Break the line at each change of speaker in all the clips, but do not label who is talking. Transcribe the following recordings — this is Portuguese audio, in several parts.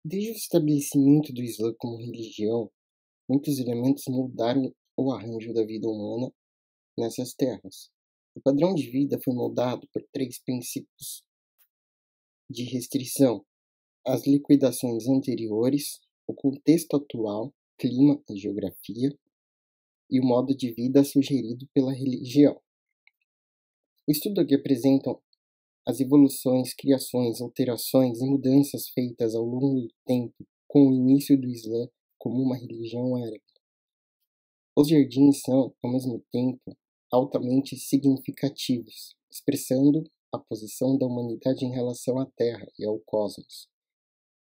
Desde o estabelecimento do Islã como religião, muitos elementos moldaram o arranjo da vida humana nessas terras. O padrão de vida foi moldado por três princípios de restrição: as liquidações anteriores, o contexto atual, clima e geografia, e o modo de vida sugerido pela religião. O estudo aqui apresenta as evoluções, criações, alterações e mudanças feitas ao longo do tempo com o início do Islã como uma religião árabe. Os jardins são, ao mesmo tempo, altamente significativos, expressando a posição da humanidade em relação à Terra e ao cosmos.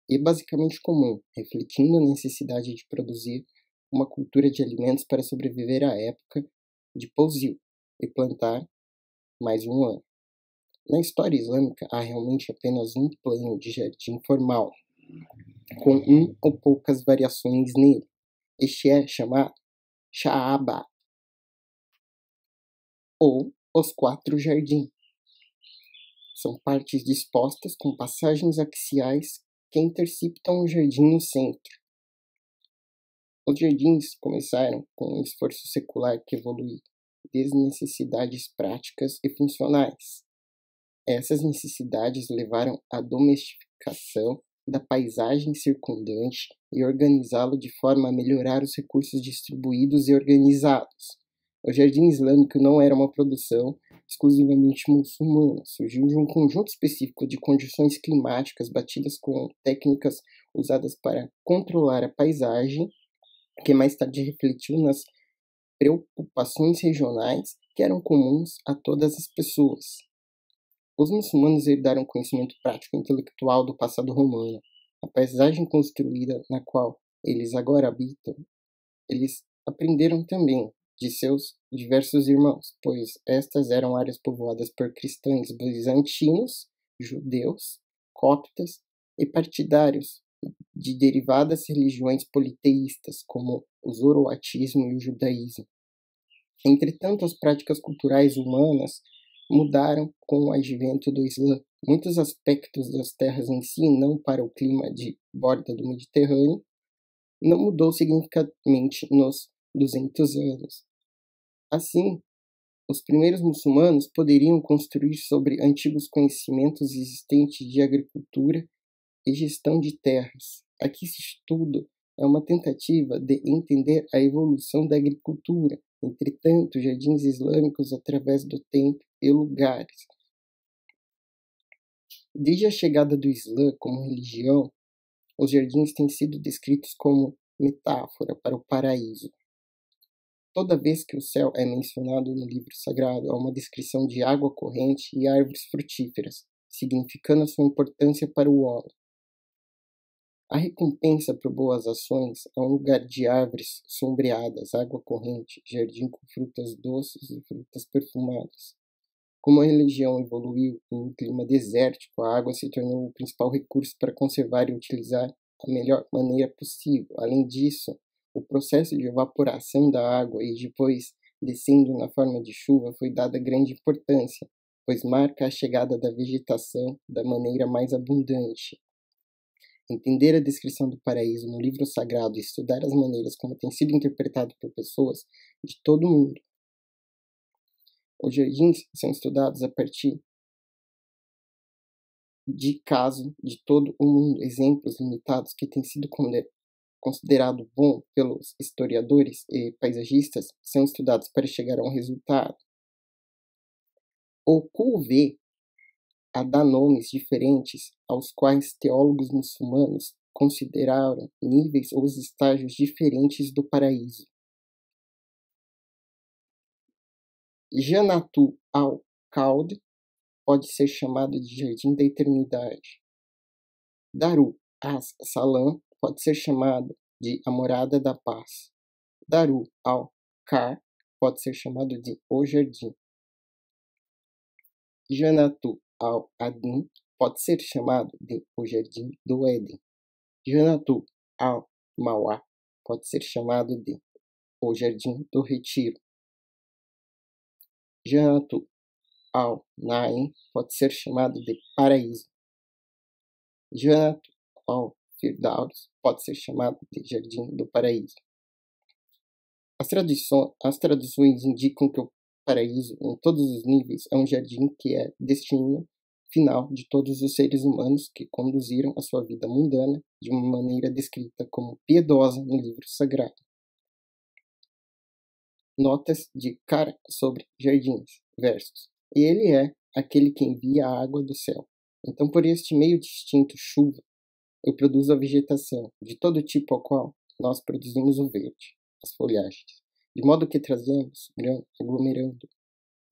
E é basicamente comum, refletindo a necessidade de produzir uma cultura de alimentos para sobreviver à época de pousio e plantar mais um ano. Na história islâmica, há realmente apenas um plano de jardim formal, com um ou poucas variações nele. Este é chamado Sha'aba, ou os quatro jardins. São partes dispostas com passagens axiais que interceptam o jardim no centro. Os jardins começaram com um esforço secular que evoluiu desde necessidades práticas e funcionais. Essas necessidades levaram à domesticação da paisagem circundante e organizá-lo de forma a melhorar os recursos distribuídos e organizados. O jardim islâmico não era uma produção exclusivamente muçulmana, surgiu de um conjunto específico de condições climáticas batidas com técnicas usadas para controlar a paisagem, que mais tarde refletiu nas preocupações regionais que eram comuns a todas as pessoas. Os muçulmanos herdaram conhecimento prático e intelectual do passado romano. A paisagem construída na qual eles agora habitam, eles aprenderam também de seus diversos irmãos, pois estas eram áreas povoadas por cristãos bizantinos, judeus, coptas e partidários de derivadas religiões politeístas, como o zoroatrismo e o judaísmo. Entretanto, as práticas culturais humanas mudaram com o advento do Islã. Muitos aspectos das terras em si, não para o clima de borda do Mediterrâneo, não mudou significativamente nos 200 anos. Assim, os primeiros muçulmanos poderiam construir sobre antigos conhecimentos existentes de agricultura e gestão de terras. Aqui esse estudo é uma tentativa de entender a evolução da agricultura, entretanto, jardins islâmicos através do tempo e lugares. Desde a chegada do Islã como religião, os jardins têm sido descritos como metáfora para o paraíso. Toda vez que o céu é mencionado no livro sagrado, há uma descrição de água corrente e árvores frutíferas, significando a sua importância para o homem. A recompensa por boas ações é um lugar de árvores sombreadas, água corrente, jardim com frutas doces e frutas perfumadas. Como a religião evoluiu em um clima desértico, a água se tornou o principal recurso para conservar e utilizar a melhor maneira possível. Além disso, o processo de evaporação da água e depois descendo na forma de chuva foi dada grande importância, pois marca a chegada da vegetação da maneira mais abundante. Entender a descrição do paraíso no livro sagrado e estudar as maneiras como tem sido interpretado por pessoas de todo o mundo. Os jardins são estudados a partir de casos de todo o mundo, exemplos limitados que têm sido considerado bom pelos historiadores e paisagistas são estudados para chegar a um resultado. O QV a dar nomes diferentes aos quais teólogos muçulmanos consideraram níveis ou estágios diferentes do paraíso. Jannatu al-Khald pode ser chamado de Jardim da Eternidade. Daru as-Salam pode ser chamado de A Morada da Paz. Daru al-Kar pode ser chamado de O Jardim. Jannatu al-Adn pode ser chamado de O Jardim do Éden. Jannatu al-Ma'wa pode ser chamado de O Jardim do Retiro. Jannatu al-Naim pode ser chamado de Paraíso. Jannatu Firdaus pode ser chamado de Jardim do Paraíso. As traduções indicam que o paraíso, em todos os níveis, é um jardim que é destino final de todos os seres humanos que conduziram a sua vida mundana de uma maneira descrita como piedosa no livro sagrado. Notas de Cara sobre Jardins, versos. E ele é aquele que envia a água do céu. Então, por este meio distinto, chuva, eu produzo a vegetação, de todo tipo ao qual nós produzimos o verde, as folhagens, de modo que trazemos grão aglomerando,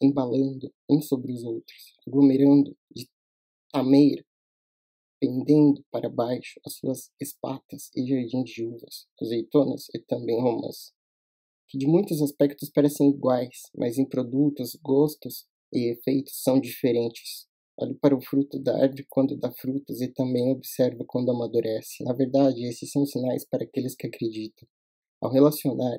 embalando uns sobre os outros, aglomerando de tameira, pendendo para baixo as suas espatas e jardins de uvas, azeitonas e também romãs, que de muitos aspectos parecem iguais, mas em produtos, gostos e efeitos são diferentes. Olhe para o fruto da árvore quando dá frutos e também observa quando amadurece. Na verdade, esses são sinais para aqueles que acreditam. Ao relacionar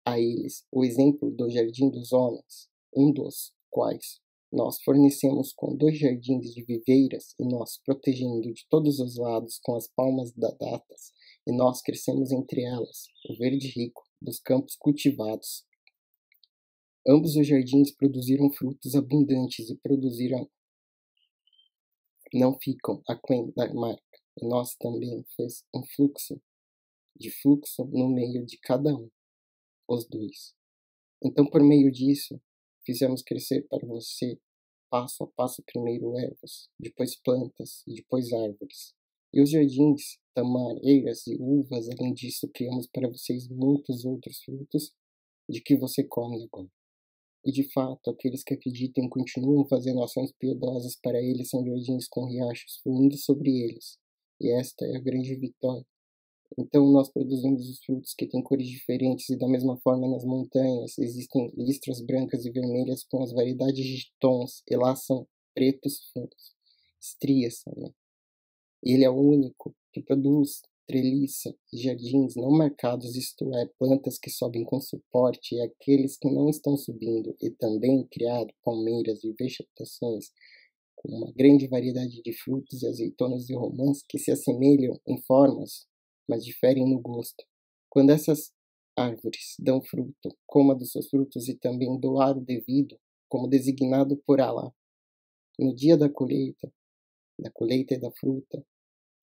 a eles o exemplo do jardim dos homens, um dos quais nós fornecemos com 2 jardins de viveiras e nós protegendo de todos os lados com as palmas das datas, e nós crescemos entre elas, o verde rico dos campos cultivados. Ambos os jardins produziram frutos abundantes e produziram não ficam aquém da marca, e nós também fez um fluxo no meio de cada um, os 2. Então, por meio disso, fizemos crescer para você, passo a passo, primeiro ervas, depois plantas, e depois árvores. E os jardins, tamareiras e uvas, além disso, criamos para vocês muitos outros frutos de que você come agora. E de fato, aqueles que acreditam e continuam fazendo ações piedosas para eles são jardins com riachos fluindo sobre eles. E esta é a grande vitória. Então nós produzimos os frutos que têm cores diferentes e da mesma forma nas montanhas existem listras brancas e vermelhas com as variedades de tons e lá são pretos fundos, estrias também. Ele é o único que produz treliça e jardins não marcados, isto é, plantas que sobem com suporte e aqueles que não estão subindo, e também criado palmeiras e vegetações com uma grande variedade de frutos e azeitonas e romãs que se assemelham em formas, mas diferem no gosto. Quando essas árvores dão fruto, coma dos seus frutos e também doar o devido, como designado por Alá. No dia da colheita e da fruta,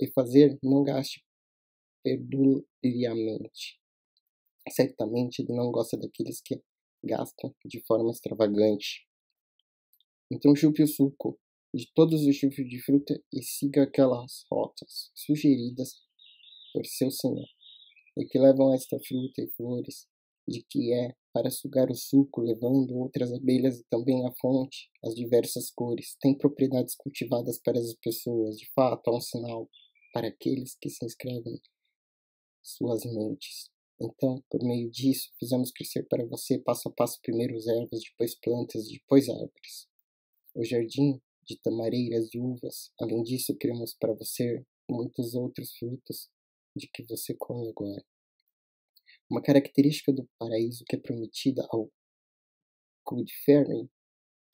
e fazer, não gaste perdulhamente. Certamente ele não gosta daqueles que gastam de forma extravagante. Então chupe o suco de todos os tipos de fruta e siga aquelas rotas sugeridas por seu senhor, e que levam a esta fruta e flores, de que é para sugar o suco, levando outras abelhas e também a fonte, as diversas cores. Tem propriedades cultivadas para as pessoas, de fato, há um sinal para aqueles que se inscrevem suas mentes. Então, por meio disso, fizemos crescer para você passo a passo primeiro os ervas, depois plantas, depois árvores. O jardim de tamareiras e uvas. Além disso, criamos para você muitos outros frutos de que você come agora. Uma característica do paraíso que é prometida ao Cudferin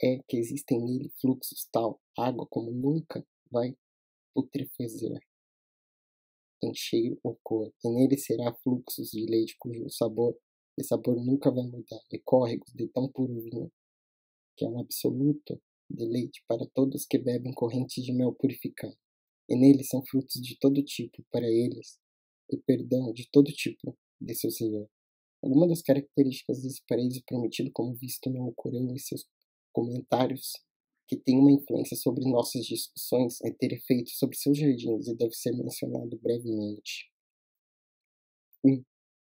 é que existem nele fluxos tal, água como nunca vai putrefazer em cheiro ou cor, e nele será fluxos de leite cujo sabor nunca vai mudar, e córregos de tão puro vinho, que é um absoluto deleite para todos que bebem correntes de mel purificado. E nele são frutos de todo tipo para eles, e perdão de todo tipo de seu Senhor. Algumas das características desse paraíso prometido, como visto no Corão e seus comentários, que tem uma influência sobre nossas discussões, é ter efeito sobre seus jardins e deve ser mencionado brevemente. 1.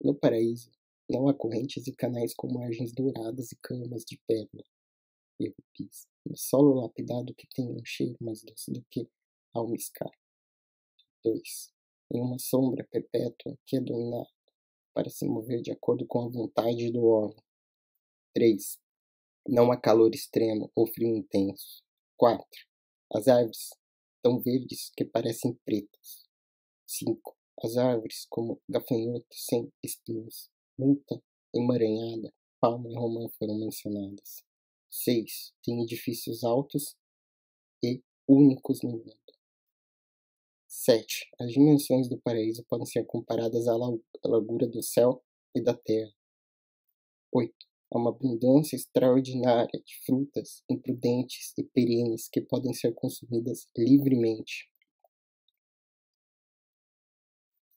No paraíso, não há correntes e canais com margens douradas e camas de pérola e rubis, no solo lapidado que tem um cheiro mais doce do que almiscar. 2. Em uma sombra perpétua que é dominada para se mover de acordo com a vontade do homem. 3. Não há calor extremo ou frio intenso. 4. As árvores tão verdes que parecem pretas. 5. As árvores como gafanhoto sem espinhos, multa, emaranhada, palma e romã foram mencionadas. 6. Tem edifícios altos e únicos no mundo. 7. As dimensões do paraíso podem ser comparadas à largura do céu e da terra. 8. Há uma abundância extraordinária de frutas imprudentes e perenes que podem ser consumidas livremente.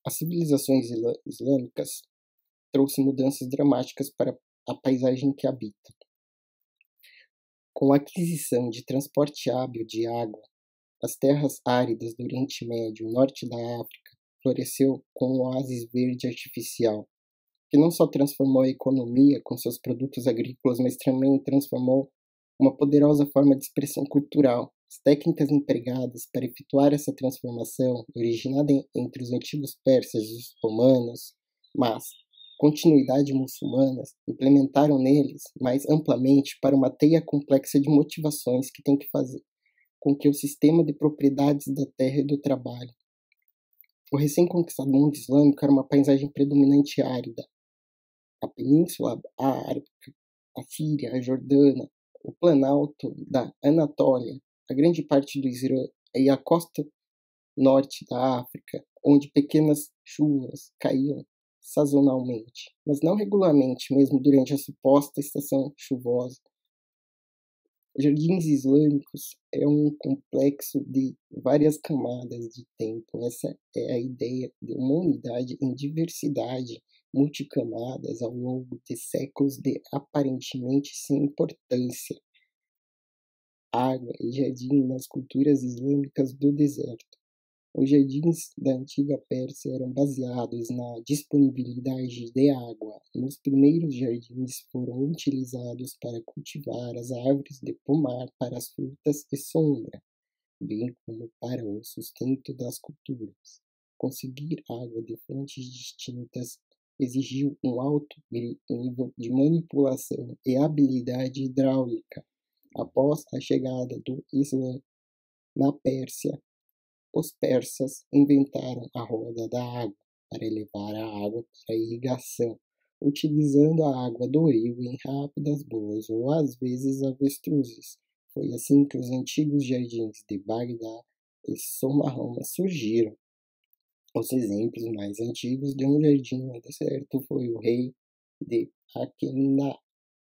As civilizações islâmicas trouxeram mudanças dramáticas para a paisagem que habita. Com a aquisição de transporte hábil de água, as terras áridas do Oriente Médio e norte da África floresceu com um oásis verde artificial, que não só transformou a economia com seus produtos agrícolas, mas também transformou uma poderosa forma de expressão cultural. As técnicas empregadas para efetuar essa transformação, originada entre os antigos persas e os romanos, mas continuidade muçulmanas, implementaram neles mais amplamente para uma teia complexa de motivações que tem que fazer com que o sistema de propriedades da terra e do trabalho. O recém-conquistado mundo islâmico era uma paisagem predominante árida. A Península Arábica, a Síria, a Jordânia, o Planalto da Anatólia, a grande parte do Irã e a costa norte da África, onde pequenas chuvas caíam sazonalmente, mas não regularmente, mesmo durante a suposta estação chuvosa. Jardins islâmicos é um complexo de várias camadas de tempo. Essa é a ideia de uma unidade em diversidade, multicamadas ao longo de séculos de aparentemente sem importância. Água e jardim nas culturas islâmicas do deserto. Os jardins da antiga Pérsia eram baseados na disponibilidade de água. Nos primeiros jardins foram utilizados para cultivar as árvores de pomar para as frutas e sombra, bem como para o sustento das culturas. Conseguir água de fontes distintas exigiu um alto nível de manipulação e habilidade hidráulica. Após a chegada do Islã na Pérsia, os persas inventaram a roda da água para levar a água para a irrigação, utilizando a água do rio em rápidas boas ou às vezes avestruzes. Foi assim que os antigos jardins de Bagdá e Somarroma surgiram. Os exemplos mais antigos de um jardim no deserto foi o rei de Aquemna,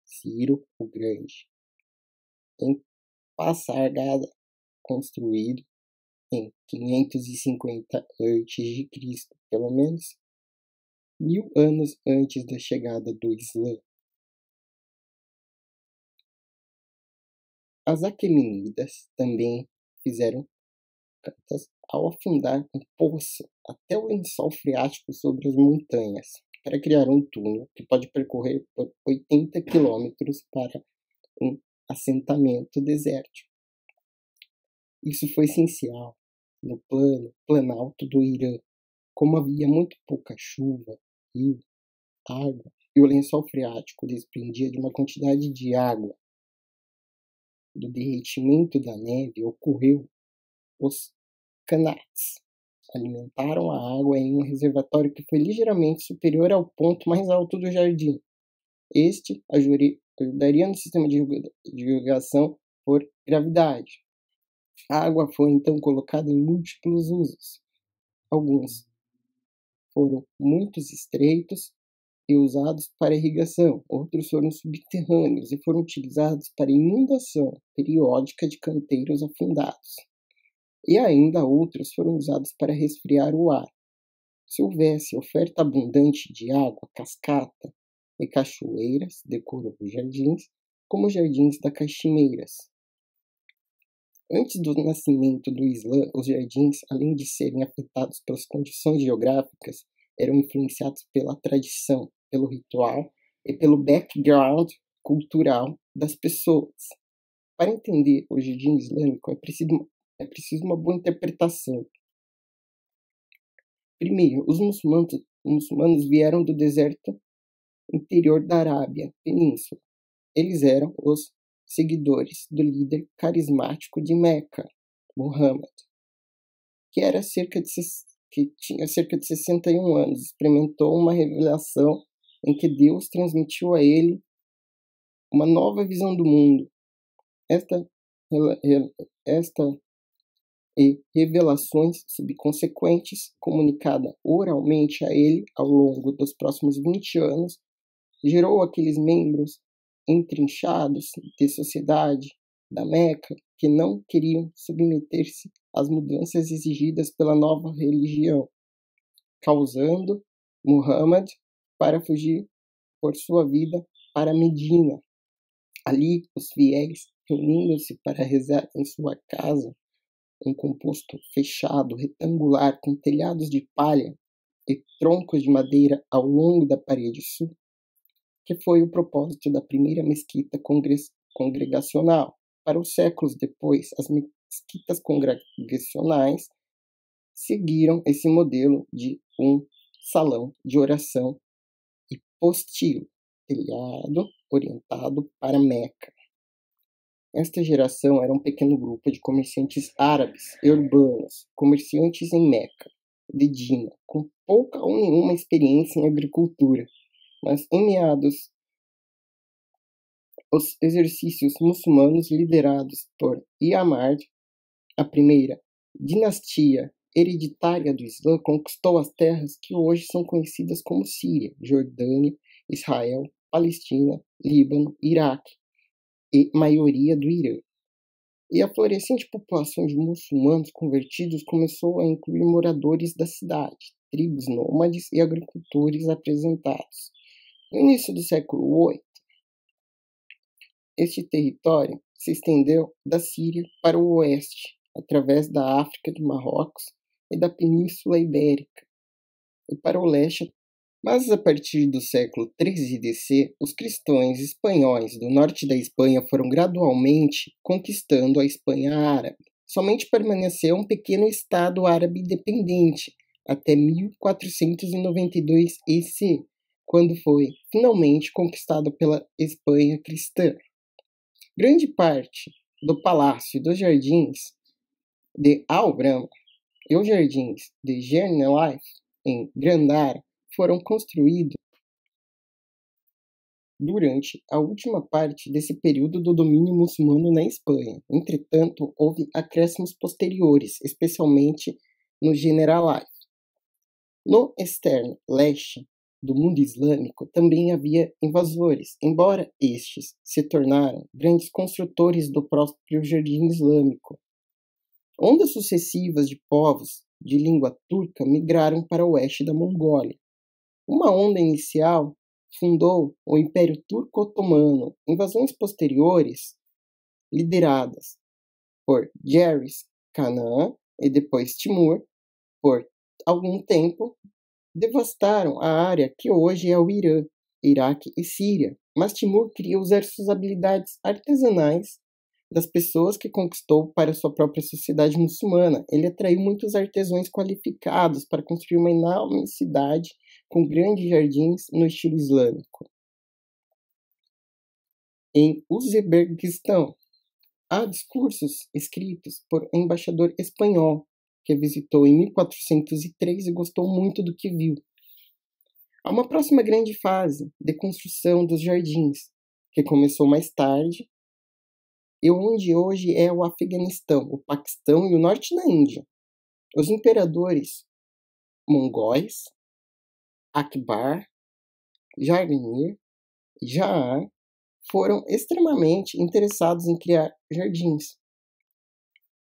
Ciro o Grande, em Passargada, construído em 550 a.C., pelo menos 1000 anos antes da chegada do Islã. As Aquemênidas também fizeram cantas ao afundar um poço até o lençol freático sobre as montanhas, para criar um túnel que pode percorrer por 80 quilômetros para um assentamento desértico. Isso foi essencial no planalto do Irã, como havia muito pouca chuva, rio, água, e o lençol freático dependia de uma quantidade de água. Do derretimento da neve ocorreu os Qanats. Alimentaram a água em um reservatório que foi ligeiramente superior ao ponto mais alto do jardim. Este ajudaria no sistema de irrigação por gravidade. A água foi então colocada em múltiplos usos. Alguns foram muito estreitos e usados para irrigação, outros foram subterrâneos e foram utilizados para inundação periódica de canteiros afundados. E ainda outros foram usados para resfriar o ar. Se houvesse oferta abundante de água, cascata e cachoeiras decorou os jardins, como os jardins das Caximeiras. Antes do nascimento do Islã, os jardins, além de serem afetados pelas condições geográficas, eram influenciados pela tradição, pelo ritual e pelo background cultural das pessoas. Para entender o jardim islâmico, é preciso uma boa interpretação. Primeiro, os muçulmanos vieram do deserto interior da Arábia Península. Eles eram os seguidores do líder carismático de Meca, Muhammad, que tinha cerca de 61 anos, experimentou uma revelação em que Deus transmitiu a ele uma nova visão do mundo. Esta e revelações subconsequentes, comunicada oralmente a ele ao longo dos próximos 20 anos, gerou aqueles membros entrinchados de sociedade da Meca que não queriam submeter-se às mudanças exigidas pela nova religião, causando Muhammad para fugir por sua vida para Medina. Ali, os fiéis, reunindo-se para rezar em sua casa, um composto fechado, retangular, com telhados de palha e troncos de madeira ao longo da parede sul, que foi o propósito da primeira mesquita congregacional. Para os séculos depois, as mesquitas congregacionais seguiram esse modelo de um salão de oração hipostilo, telhado orientado para Meca. Esta geração era um pequeno grupo de comerciantes árabes e urbanos, comerciantes em Meca, Medina, com pouca ou nenhuma experiência em agricultura, mas em meados os exercícios muçulmanos liderados por Iamard, a primeira dinastia hereditária do Islã, conquistou as terras que hoje são conhecidas como Síria, Jordânia, Israel, Palestina, Líbano, Iraque e maioria do Irã. E a florescente população de muçulmanos convertidos começou a incluir moradores da cidade, tribos nômades e agricultores apresentados. No início do século VIII, este território se estendeu da Síria para o oeste, através da África de Marrocos e da Península Ibérica, e para o leste. Mas a partir do século XIII DC, os cristãos espanhóis do norte da Espanha foram gradualmente conquistando a Espanha árabe. Somente permaneceu um pequeno estado árabe independente até 1492 EC, quando foi finalmente conquistado pela Espanha cristã. Grande parte do palácio e dos jardins de Albrama e os jardins de Gernelife, em Grandara, foram construídos durante a última parte desse período do domínio muçulmano na Espanha. Entretanto, houve acréscimos posteriores, especialmente no Generalife. No externo leste do mundo islâmico também havia invasores, embora estes se tornaram grandes construtores do próprio jardim islâmico. Ondas sucessivas de povos de língua turca migraram para o oeste da Mongólia. Uma onda inicial fundou o Império Turco-Otomano. Invasões posteriores, lideradas por Genghis Khan e depois Timur, por algum tempo, devastaram a área que hoje é o Irã, Iraque e Síria. Mas Timur queria usar suas habilidades artesanais das pessoas que conquistou para sua própria sociedade muçulmana. Ele atraiu muitos artesãos qualificados para construir uma enorme cidade com grandes jardins no estilo islâmico. Em Uzbequistão, há discursos escritos por um embaixador espanhol que visitou em 1403 e gostou muito do que viu. Há uma próxima grande fase de construção dos jardins, que começou mais tarde, e onde hoje é o Afeganistão, o Paquistão e o norte da Índia. Os imperadores mongóis, Akbar, Jahangir e Jahan, foram extremamente interessados em criar jardins.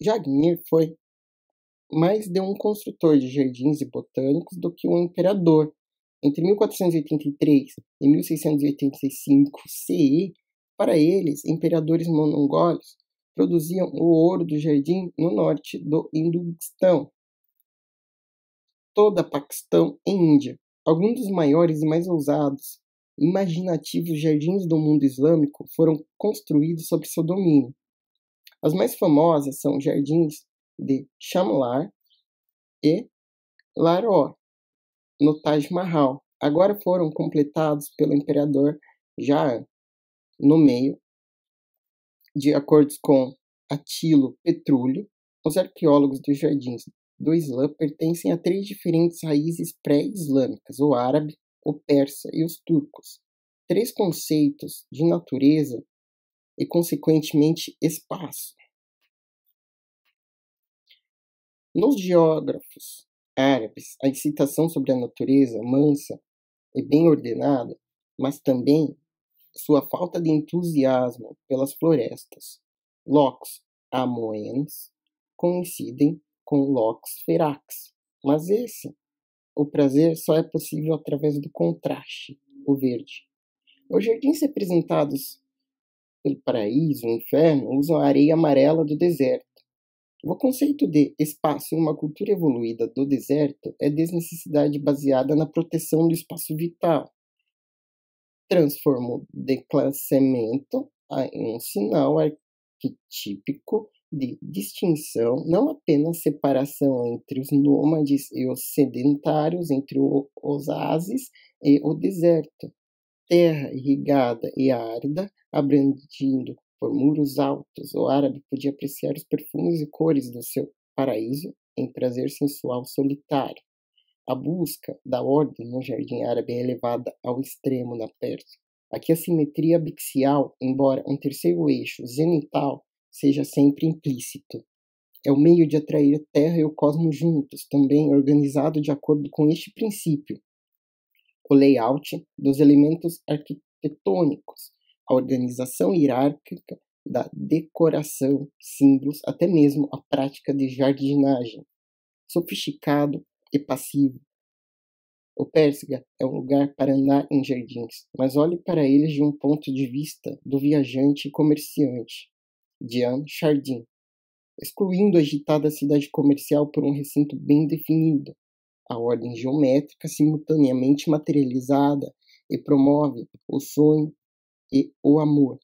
Jahangir foi mais de um construtor de jardins e botânicos do que um imperador. Entre 1483 e 1685 CE, para eles, imperadores mongóis produziam o ouro do jardim no norte do Hinduistão, toda Paquistão e Índia. Alguns dos maiores e mais ousados e imaginativos jardins do mundo islâmico foram construídos sob seu domínio. As mais famosas são os jardins de Shamlar e Lahore, no Taj Mahal. Agora foram completados pelo imperador Jahan. No meio, de acordo com Atilo Petrulho, os arqueólogos dos jardins do Islã pertencem a 3 diferentes raízes pré-islâmicas: o árabe, o persa e os turcos. 3 conceitos de natureza e, consequentemente, espaço. Nos geógrafos árabes, a excitação sobre a natureza mansa e bem ordenada, mas também sua falta de entusiasmo pelas florestas, locos amoenos, coincidem com locos ferax. Mas o prazer só é possível através do contraste, o verde. Os jardins representados pelo paraíso, o inferno, usam a areia amarela do deserto. O conceito de espaço em uma cultura evoluída do deserto é desnecessidade baseada na proteção do espaço vital. Transforma o declassamento em um sinal arquetípico de distinção, não apenas separação entre os nômades e os sedentários, entre os oásis e o deserto. Terra irrigada e árida, abrangindo por muros altos, o árabe podia apreciar os perfumes e cores do seu paraíso em prazer sensual solitário. A busca da ordem no jardim árabe é elevada ao extremo na Pérsia. Aqui a simetria abixial, embora um terceiro eixo zenital, seja sempre implícito. É o meio de atrair a Terra e o cosmos juntos, também organizado de acordo com este princípio. O layout dos elementos arquitetônicos, a organização hierárquica da decoração, símbolos, até mesmo a prática de jardinagem. Sofisticado e passivo. O Pérsia é um lugar para andar em jardins, mas olhe para eles de um ponto de vista do viajante e comerciante, Jean Chardin, excluindo a agitada cidade comercial por um recinto bem definido. A ordem geométrica simultaneamente materializada e promove o sonho e o amor.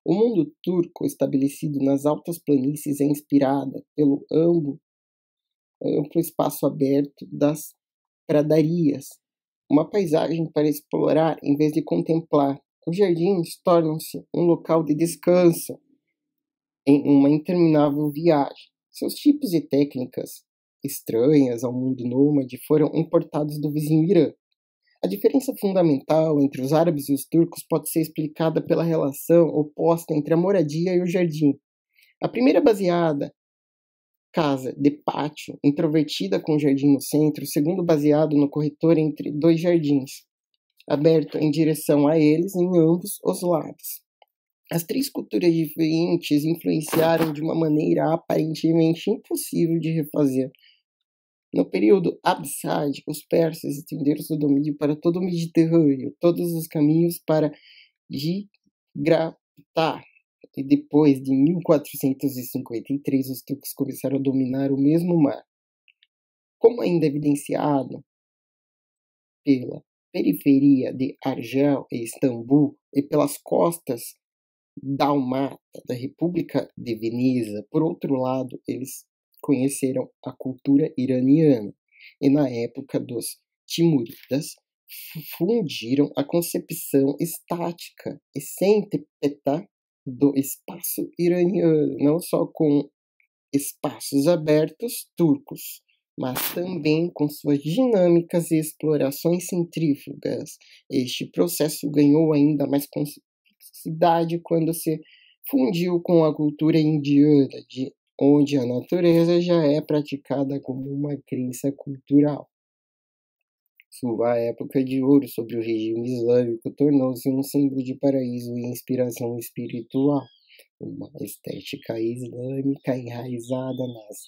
O mundo turco estabelecido nas altas planícies é inspirado pelo amplo espaço aberto das pradarias, uma paisagem para explorar em vez de contemplar. Os jardins tornam-se um local de descanso em uma interminável viagem. Seus tipos e técnicas estranhas ao mundo nômade foram importados do vizinho Irã. A diferença fundamental entre os árabes e os turcos pode ser explicada pela relação oposta entre a moradia e o jardim. A primeira baseada casa de pátio, introvertida com jardim no centro, o segundo baseado no corredor entre dois jardins, aberto em direção a eles em ambos os lados. As três culturas diferentes influenciaram de uma maneira aparentemente impossível de refazer. No período abissídico, os persas estenderam seu domínio para todo o Mediterrâneo, todos os caminhos para Gibraltar. E depois de 1453, os turcos começaram a dominar o mesmo mar. Como ainda evidenciado pela periferia de Argel e Istambul e pelas costas dálmata da República de Veneza, por outro lado, eles conheceram a cultura iraniana e, na época dos Timúridas, fundiram a concepção estática e cêntripeta do espaço iraniano, não só com espaços abertos turcos, mas também com suas dinâmicas e explorações centrífugas. Este processo ganhou ainda mais complexidade quando se fundiu com a cultura indiana, onde a natureza já é praticada como uma crença cultural. Sua época de ouro sobre o regime islâmico tornou-se um símbolo de paraíso e inspiração espiritual. Uma estética islâmica enraizada nas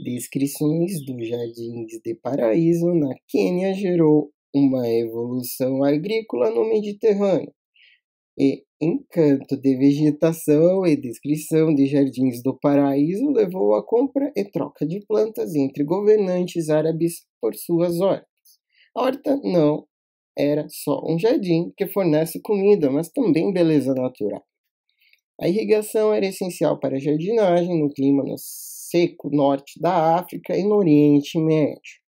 descrições dos jardins de paraíso na Quênia gerou uma evolução agrícola no Mediterrâneo. E encanto de vegetação e descrição de jardins do paraíso levou à compra e troca de plantas entre governantes árabes por suas hortas. A horta não era só um jardim que fornece comida, mas também beleza natural. A irrigação era essencial para a jardinagem no clima no seco norte da África e no Oriente Médio.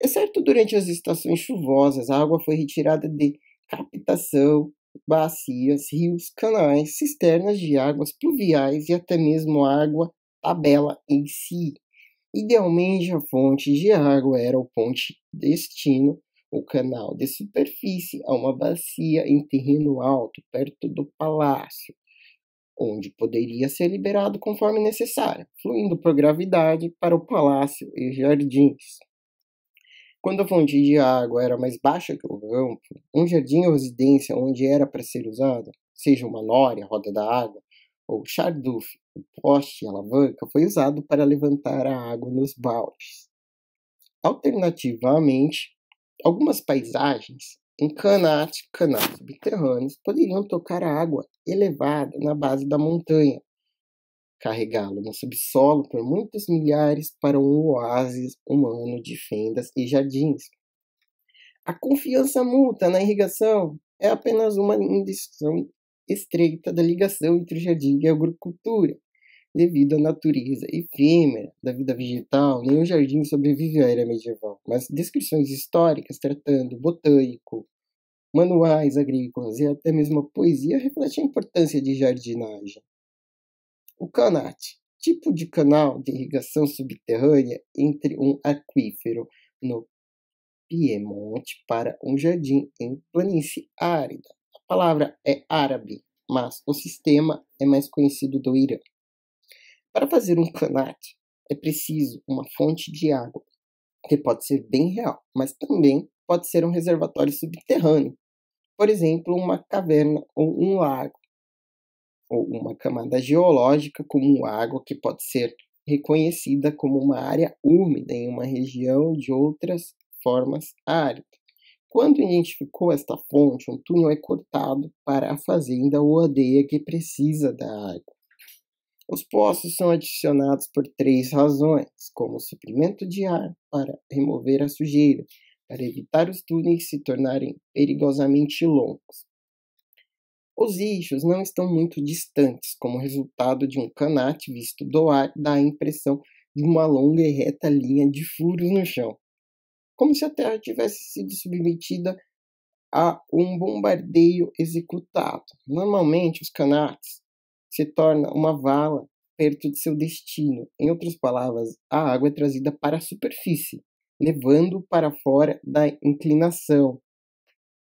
Exceto durante as estações chuvosas, a água foi retirada de captação, bacias, rios, canais, cisternas de águas pluviais e até mesmo água tabela em si. Idealmente, a fonte de água era o ponte destino, o canal de superfície a uma bacia em terreno alto, perto do palácio. onde poderia ser liberado conforme necessário, fluindo por gravidade para o palácio e jardins. Quando a fonte de água era mais baixa que o campo, um jardim ou residência onde era para ser usado, seja uma nória, roda da água, ou charduf, o poste e alavanca, foi usado para levantar a água nos baldes. Alternativamente, algumas paisagens em canais subterrâneos poderiam tocar a água elevada na base da montanha, carregá-lo no subsolo por muitos milhares para um oásis humano de fendas e jardins. A confiança mútua na irrigação é apenas uma indicação estreita da ligação entre o jardim e a agricultura. Devido à natureza efêmera da vida vegetal, nenhum jardim sobreviveu à era medieval, mas descrições históricas tratando botânico, manuais agrícolas e até mesmo a poesia refletem a importância de jardinagem. O canat, tipo de canal de irrigação subterrânea entre um aquífero no Piemonte para um jardim em planície árida. A palavra é árabe, mas o sistema é mais conhecido do Irã. Para fazer um canat, é preciso uma fonte de água, que pode ser bem real, mas também pode ser um reservatório subterrâneo, por exemplo, uma caverna ou um lago, ou uma camada geológica como água que pode ser reconhecida como uma área úmida em uma região de outras formas áridas. Quando identificou esta fonte, um túnel é cortado para a fazenda ou aldeia que precisa da água. Os poços são adicionados por 3 razões, como suprimento de ar para remover a sujeira, para evitar os túneis se tornarem perigosamente longos. Os eixos não estão muito distantes, como resultado de um canat visto do ar dá a impressão de uma longa e reta linha de furos no chão, como se a Terra tivesse sido submetida a um bombardeio executado. Normalmente, os canats se tornam uma vala perto de seu destino. Em outras palavras, a água é trazida para a superfície, levando para fora da inclinação.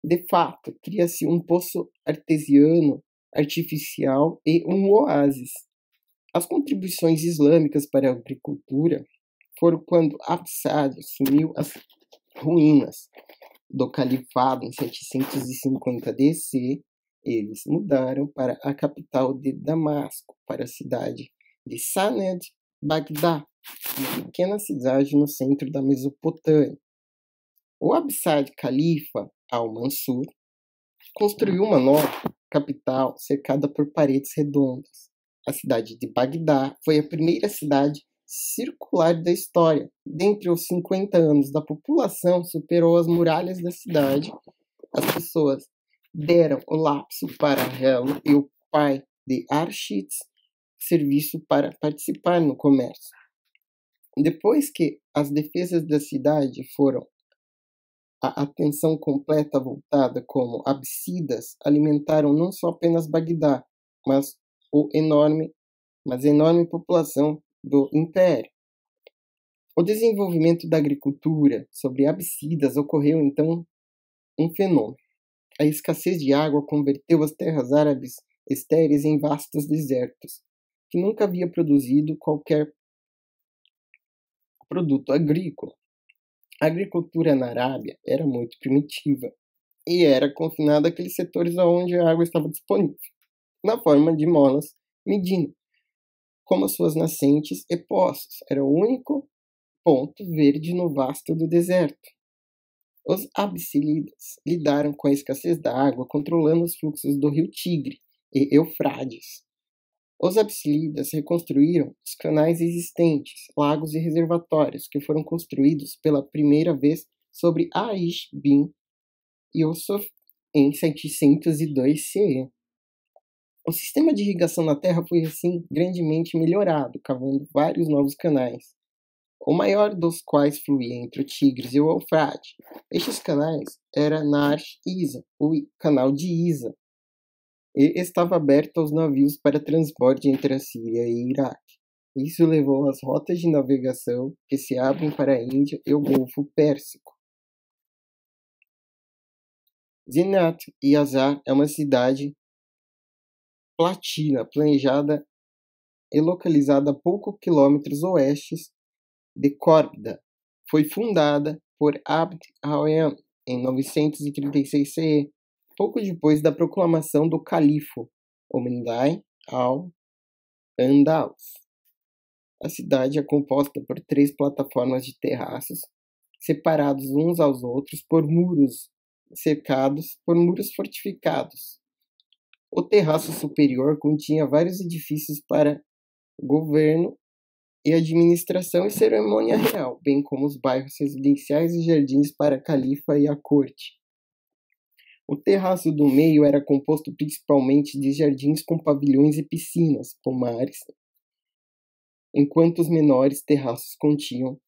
De fato, cria-se um poço artesiano artificial e um oásis. As contribuições islâmicas para a agricultura foram quando Absad assumiu as ruínas do califado em 750 DC. Eles mudaram para a capital de Damasco, para a cidade de Saned Bagdá, uma pequena cidade no centro da Mesopotâmia. O Absad Califa al-Mansur construiu uma nova capital cercada por paredes redondas. A cidade de Bagdá foi a primeira cidade circular da história. Dentre os 50 anos da população, superou as muralhas da cidade. As pessoas deram o lapso para Helo e o pai de Arshids serviço para participar no comércio. Depois que as defesas da cidade foram a atenção completa voltada como absidas alimentaram não só apenas Bagdá, mas enorme população do império. O desenvolvimento da agricultura sobre absidas ocorreu então um fenômeno. A escassez de água converteu as terras árabes estéreis em vastos desertos, que nunca havia produzido qualquer produto agrícola. A agricultura na Arábia era muito primitiva e era confinada àqueles setores onde a água estava disponível, na forma de molas Medina, como as suas nascentes e poços. Era o único ponto verde no vasto do deserto. Os absílidas lidaram com a escassez da água controlando os fluxos do rio Tigre e Eufrates. Os absílidas reconstruíram os canais existentes, lagos e reservatórios que foram construídos pela primeira vez sobre Aish bin Yusuf em 702 CE. O sistema de irrigação na terra foi assim grandemente melhorado, cavando vários novos canais, o maior dos quais fluía entre o Tigres e o Eufrates. Estes canais era Narsh Isa, o canal de Isa, e estava aberto aos navios para transporte entre a Síria e Iraque. Isso levou às rotas de navegação que se abrem para a Índia e o Golfo Pérsico. Zinat Yazar é uma cidade Platina, planejada e localizada a poucos quilômetros oeste de Córdoba. Foi fundada por Abd al-Hayyan em 936 CE, pouco depois da proclamação do califo Omeyyad al-Andalus. A cidade é composta por 3 plataformas de terraços, separados uns aos outros por muros, cercados por muros fortificados. O terraço superior continha vários edifícios para governo e administração e cerimônia real, bem como os bairros residenciais e jardins para a califa e a corte. O terraço do meio era composto principalmente de jardins com pavilhões e piscinas, pomares, enquanto os menores terraços continham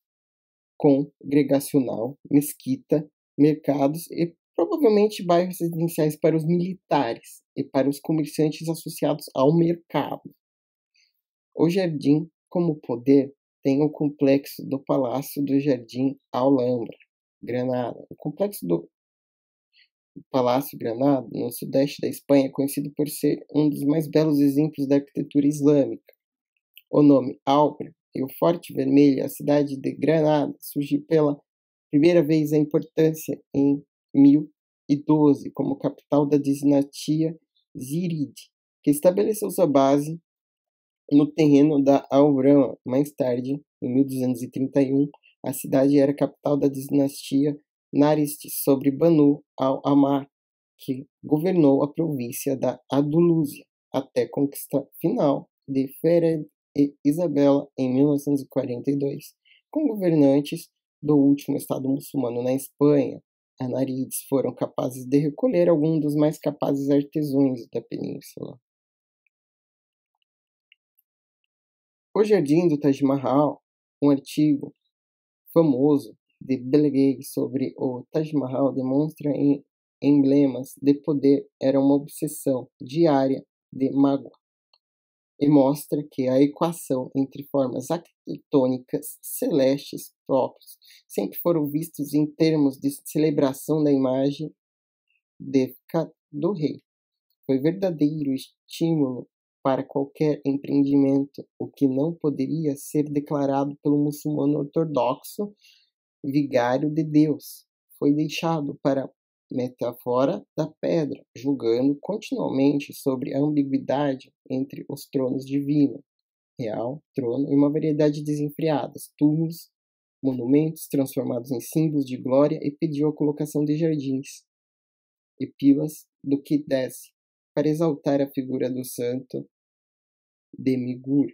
congregacional, mesquita, mercados e provavelmente bairros residenciais para os militares e para os comerciantes associados ao mercado. O jardim, como poder, tem o complexo do Palácio do Jardim Alhambra, Granada. O complexo do Palácio Granada, no sudeste da Espanha, é conhecido por ser um dos mais belos exemplos da arquitetura islâmica. O nome Alhambra e o Forte Vermelho, a cidade de Granada, surgiu pela primeira vez a importância em 1012 como capital da dinastia Zíride, que estabeleceu sua base no terreno da Alhambra. Mais tarde, em 1231, a cidade era capital da dinastia Naristi sobre Banu al-Ammar, que governou a província da Andaluzia até a conquista final de Fered e Isabela em 1942, com governantes do último estado muçulmano na Espanha. Anárides foram capazes de recolher alguns dos mais capazes artesãos da península. O Jardim do Taj Mahal, um artigo famoso de Belleguei sobre o Taj Mahal, demonstra em emblemas de poder era uma obsessão diária de Magua e mostra que a equação entre formas arquitetônicas celestes próprios sempre foram vistos em termos de celebração da imagem do rei. Foi verdadeiro estímulo para qualquer empreendimento, o que não poderia ser declarado pelo muçulmano ortodoxo vigário de Deus. Foi deixado para metáfora da pedra, julgando continuamente sobre a ambiguidade entre os tronos divino, real, trono e uma variedade desenfreadas, túmulos, monumentos transformados em símbolos de glória, e pediu a colocação de jardins e pilas do que desce, para exaltar a figura do santo Demigur.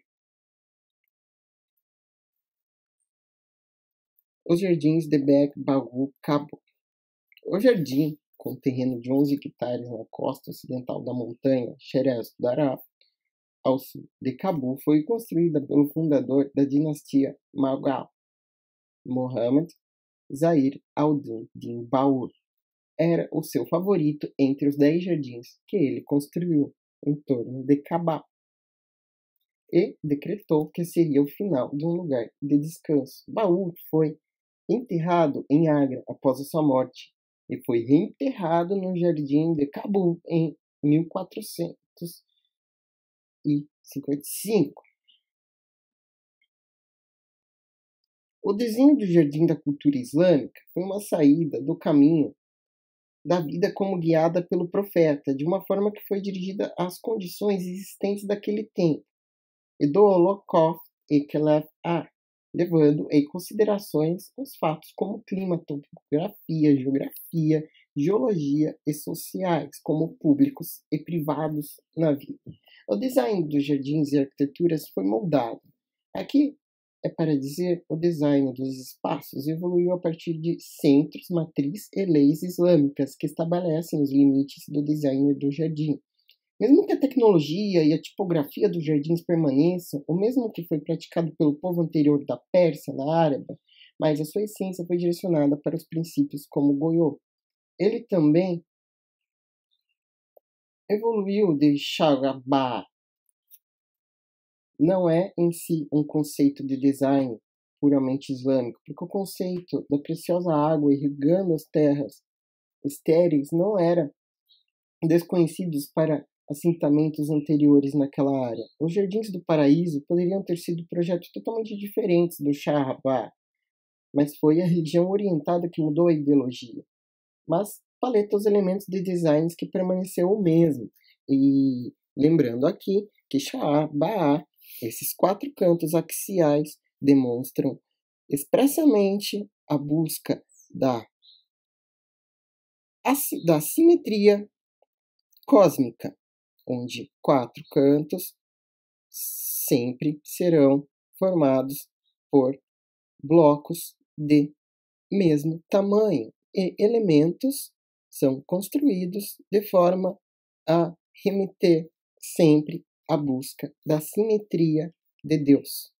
Os jardins de Bek Bagu Cabo. O jardim, com terreno de 11 hectares na costa ocidental da montanha Sheraz Darab, ao sul de Cabo, foi construída pelo fundador da dinastia Mughal, Muhammad Zahir al-Din Baur. Era o seu favorito entre os 10 jardins que ele construiu em torno de Kaaba, e decretou que seria o final de um lugar de descanso. Baur foi enterrado em Agra após a sua morte e foi reenterrado no jardim de Cabul em 1455. O desenho do Jardim da Cultura Islâmica foi uma saída do caminho da vida como guiada pelo profeta, de uma forma que foi dirigida às condições existentes daquele tempo, e do Holocausto e Khelaf-A, levando em considerações os fatos como clima, topografia, geografia, geologia e sociais, como públicos e privados na vida. O design dos jardins e arquiteturas foi moldado. Aqui é para dizer, o design dos espaços evoluiu a partir de centros, matriz e leis islâmicas que estabelecem os limites do design do jardim. Mesmo que a tecnologia e a tipografia dos jardins permaneçam, o mesmo que foi praticado pelo povo anterior da Pérsia, na Árabe, mas a sua essência foi direcionada para os princípios como Goiô. Ele também evoluiu de Shagabah. Não é em si um conceito de design puramente islâmico, porque o conceito da preciosa água irrigando as terras estéreis não era desconhecido para assentamentos anteriores naquela área. Os Jardins do Paraíso poderiam ter sido projetos totalmente diferentes do Shahaba, mas foi a religião orientada que mudou a ideologia. Mas paleta os elementos de designs que permaneceu o mesmo. E lembrando aqui que Shahaba, esses 4 cantos axiais, demonstram expressamente a busca da simetria cósmica, onde 4 cantos sempre serão formados por blocos de mesmo tamanho e elementos são construídos de forma a remeter sempre à busca da simetria de Deus.